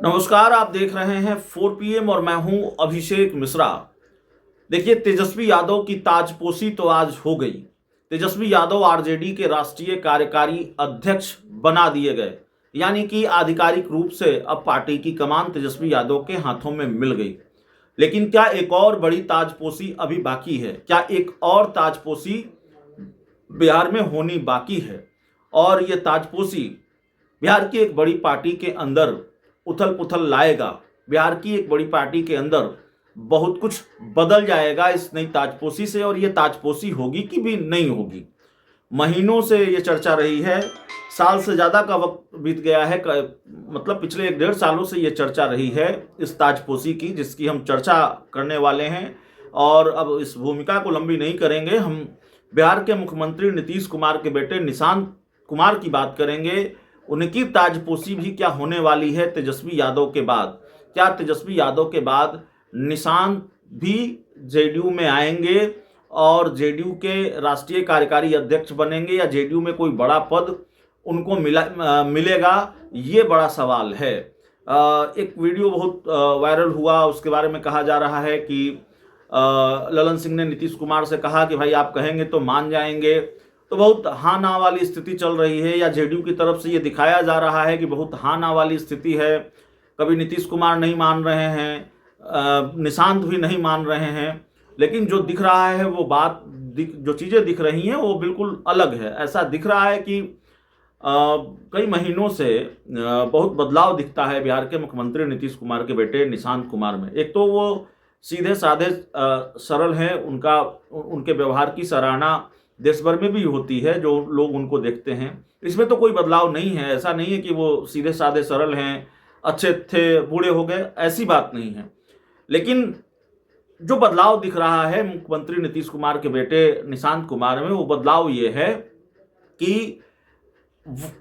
नमस्कार, आप देख रहे हैं 4 PM और मैं हूं अभिषेक मिश्रा। देखिए, तेजस्वी यादव की ताजपोशी तो आज हो गई। तेजस्वी यादव आरजेडी के राष्ट्रीय कार्यकारी अध्यक्ष बना दिए गए, यानी कि आधिकारिक रूप से अब पार्टी की कमान तेजस्वी यादव के हाथों में मिल गई। लेकिन क्या एक और बड़ी ताजपोशी अभी बाकी है? क्या एक और ताजपोशी बिहार में होनी बाकी है? और ये ताजपोशी बिहार की एक बड़ी पार्टी के अंदर उथल पुथल लाएगा। बिहार की एक बड़ी पार्टी के अंदर बहुत कुछ बदल जाएगा इस नई ताजपोशी से। और ये ताजपोशी होगी कि भी नहीं होगी, महीनों से ये चर्चा रही है, साल से ज़्यादा का वक्त बीत गया है। मतलब पिछले 1-1.5 सालों से ये चर्चा रही है इस ताजपोशी की, जिसकी हम चर्चा करने वाले हैं। और अब इस भूमिका को लंबी नहीं करेंगे, हम बिहार के मुख्यमंत्री नीतीश कुमार के बेटे निशांत कुमार की बात करेंगे। उनकी ताजपोशी भी क्या होने वाली है तेजस्वी यादव के बाद? क्या तेजस्वी यादव के बाद निशांत भी जेडीयू में आएंगे और जेडीयू के राष्ट्रीय कार्यकारी अध्यक्ष बनेंगे, या जेडीयू में कोई बड़ा पद उनको मिलेगा? ये बड़ा सवाल है। एक वीडियो बहुत वायरल हुआ, उसके बारे में कहा जा रहा है कि ललन सिंह ने नीतीश कुमार से कहा कि भाई आप कहेंगे तो मान जाएंगे। तो बहुत हाँ ना वाली स्थिति चल रही है, या जेडीयू की तरफ से ये दिखाया जा रहा है कि बहुत हाँ ना वाली स्थिति है। कभी नीतीश कुमार नहीं मान रहे हैं, निशांत भी नहीं मान रहे हैं। लेकिन जो दिख रहा है वो जो चीज़ें दिख रही हैं वो बिल्कुल अलग है। ऐसा दिख रहा है कि कई महीनों से बहुत बदलाव दिखता है बिहार के मुख्यमंत्री नीतीश कुमार के बेटे निशांत कुमार में। एक तो वो सीधे साधे सरल हैं, उनके व्यवहार की सराहना देश भर में भी होती है, जो लोग उनको देखते हैं। इसमें तो कोई बदलाव नहीं है। ऐसा नहीं है कि वो सीधे साधे सरल हैं, अच्छे थे बूढ़े हो गए, ऐसी बात नहीं है। लेकिन जो बदलाव दिख रहा है मुख्यमंत्री नीतीश कुमार के बेटे निशांत कुमार में, वो बदलाव ये है कि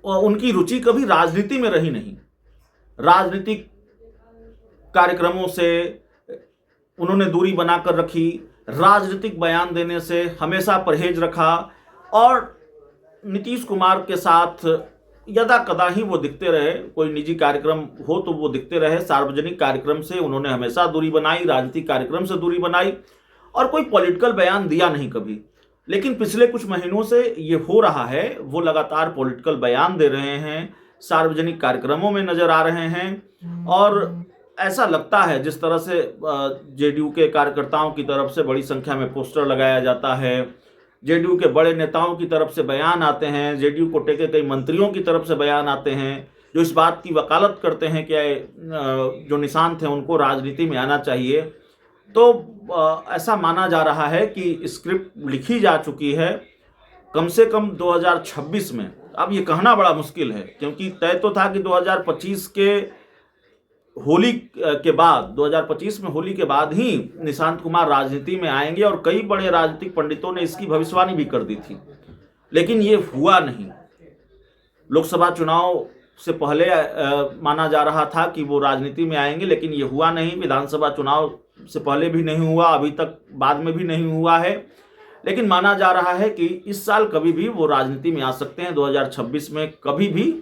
उनकी रुचि कभी राजनीति में रही नहीं। राजनीतिक कार्यक्रमों से उन्होंने दूरी बनाकर रखी, राजनीतिक बयान देने से हमेशा परहेज रखा, और नीतीश कुमार के साथ यदा कदा ही वो दिखते रहे। कोई निजी कार्यक्रम हो तो वो दिखते रहे, सार्वजनिक कार्यक्रम से उन्होंने हमेशा दूरी बनाई, राजनीतिक कार्यक्रम से दूरी बनाई, और कोई पॉलिटिकल बयान दिया नहीं कभी। लेकिन पिछले कुछ महीनों से ये हो रहा है, वो लगातार पॉलिटिकल बयान दे रहे हैं, सार्वजनिक कार्यक्रमों में नजर आ रहे हैं। और ऐसा लगता है जिस तरह से जेडीयू के कार्यकर्ताओं की तरफ से बड़ी संख्या में पोस्टर लगाया जाता है, जेडीयू के बड़े नेताओं की तरफ से बयान आते हैं, जेडीयू कोटे के कई मंत्रियों की तरफ से बयान आते हैं, जो इस बात की वकालत करते हैं कि जो निशांत हैं उनको राजनीति में आना चाहिए। तो ऐसा माना जा रहा है कि स्क्रिप्ट लिखी जा चुकी है कम से कम 2026 में। अब ये कहना बड़ा मुश्किल है, क्योंकि तय तो था कि 2025 के होली के बाद, 2025 में होली के बाद ही निशांत कुमार राजनीति में आएंगे, और कई बड़े राजनीतिक पंडितों ने इसकी भविष्यवाणी भी कर दी थी। लेकिन ये हुआ नहीं। लोकसभा चुनाव से पहले माना जा रहा था कि वो राजनीति में आएंगे, लेकिन ये हुआ नहीं। विधानसभा चुनाव से पहले भी नहीं हुआ, अभी तक बाद में भी नहीं हुआ है। लेकिन माना जा रहा है कि इस साल कभी भी वो राजनीति में आ सकते हैं। 2026 में कभी भी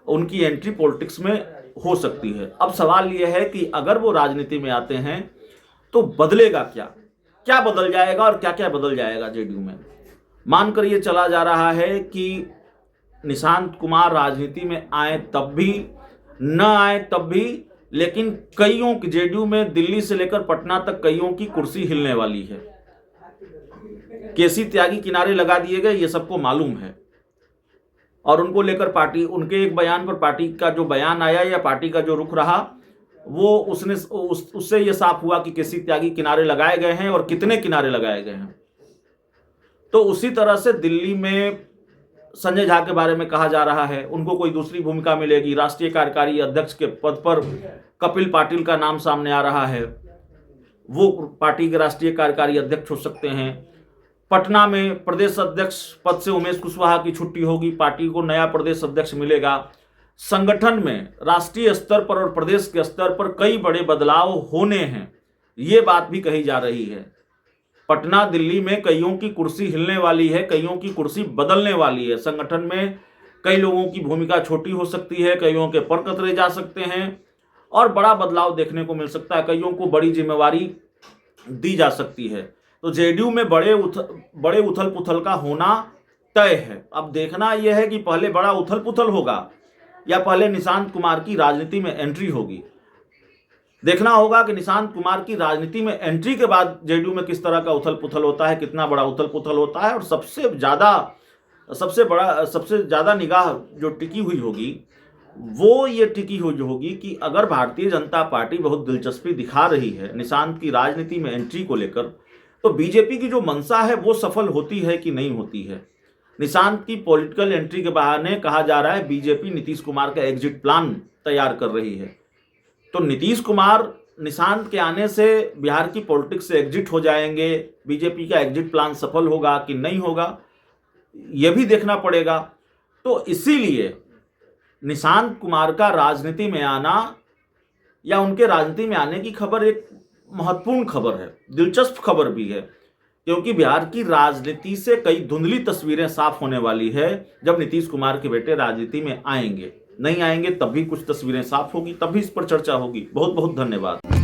उनकी एंट्री पॉलिटिक्स में हो सकती है। अब सवाल यह है कि अगर वो राजनीति में आते हैं तो बदलेगा क्या? क्या बदल जाएगा और क्या क्या बदल जाएगा जेडीयू में? मानकर ये चला जा रहा है कि निशांत कुमार राजनीति में आए तब भी, न आए तब भी, लेकिन कईयों की जेडीयू में दिल्ली से लेकर पटना तक कईयों की कुर्सी हिलने वाली है। केसी त्यागी किनारे लगा दिए गए, ये सबको मालूम है। और उनको लेकर पार्टी, उनके एक बयान पर पार्टी का जो बयान आया या पार्टी का जो रुख रहा, वो उससे ये साफ हुआ कि केसी त्यागी किनारे लगाए गए हैं, और कितने किनारे लगाए गए हैं। तो उसी तरह से दिल्ली में संजय झा के बारे में कहा जा रहा है, उनको कोई दूसरी भूमिका मिलेगी। राष्ट्रीय कार्यकारी अध्यक्ष के पद पर कपिल पाटिल का नाम सामने आ रहा है, वो पार्टी के राष्ट्रीय कार्यकारी अध्यक्ष हो सकते हैं। पटना में प्रदेश अध्यक्ष पद से उमेश कुशवाहा की छुट्टी होगी, पार्टी को नया प्रदेश अध्यक्ष मिलेगा। संगठन में राष्ट्रीय स्तर पर और प्रदेश के स्तर पर कई बड़े बदलाव होने हैं, ये बात भी कही जा रही है। पटना दिल्ली में कईयों की कुर्सी हिलने वाली है, कईयों की कुर्सी बदलने वाली है। संगठन में कई लोगों की भूमिका छोटी हो सकती है, कईयों के पर कतरे जा सकते हैं, और बड़ा बदलाव देखने को मिल सकता है। कईयों को बड़ी जिम्मेवारी दी जा सकती है। तो जेडीयू में बड़े उथल पुथल का होना तय है। अब देखना यह है कि पहले बड़ा उथल पुथल होगा या पहले निशांत कुमार की राजनीति में एंट्री होगी। देखना होगा कि निशांत कुमार की राजनीति में एंट्री के बाद जेडीयू में किस तरह का उथल पुथल होता है, कितना बड़ा उथल पुथल होता है। और सबसे ज्यादा निगाह जो टिकी हुई होगी वो ये टिकी हुई होगी कि अगर भारतीय जनता पार्टी बहुत दिलचस्पी दिखा रही है निशांत की राजनीति में एंट्री को लेकर, तो बीजेपी की जो मंशा है वो सफल होती है कि नहीं होती है। निशांत की पॉलिटिकल एंट्री के बहाने कहा जा रहा है बीजेपी नीतीश कुमार का एग्जिट प्लान तैयार कर रही है। तो नीतीश कुमार निशांत के आने से बिहार की पॉलिटिक्स से एग्जिट हो जाएंगे, बीजेपी का एग्जिट प्लान सफल होगा कि नहीं होगा यह भी देखना पड़ेगा। तो इसीलिए निशांत कुमार का राजनीति में आना या उनके राजनीति में आने की खबर एक महत्वपूर्ण खबर है, दिलचस्प खबर भी है, क्योंकि बिहार की राजनीति से कई धुंधली तस्वीरें साफ होने वाली है जब नीतीश कुमार के बेटे राजनीति में आएंगे। नहीं आएंगे तब भी कुछ तस्वीरें साफ होगी, तब भी इस पर चर्चा होगी। बहुत बहुत धन्यवाद।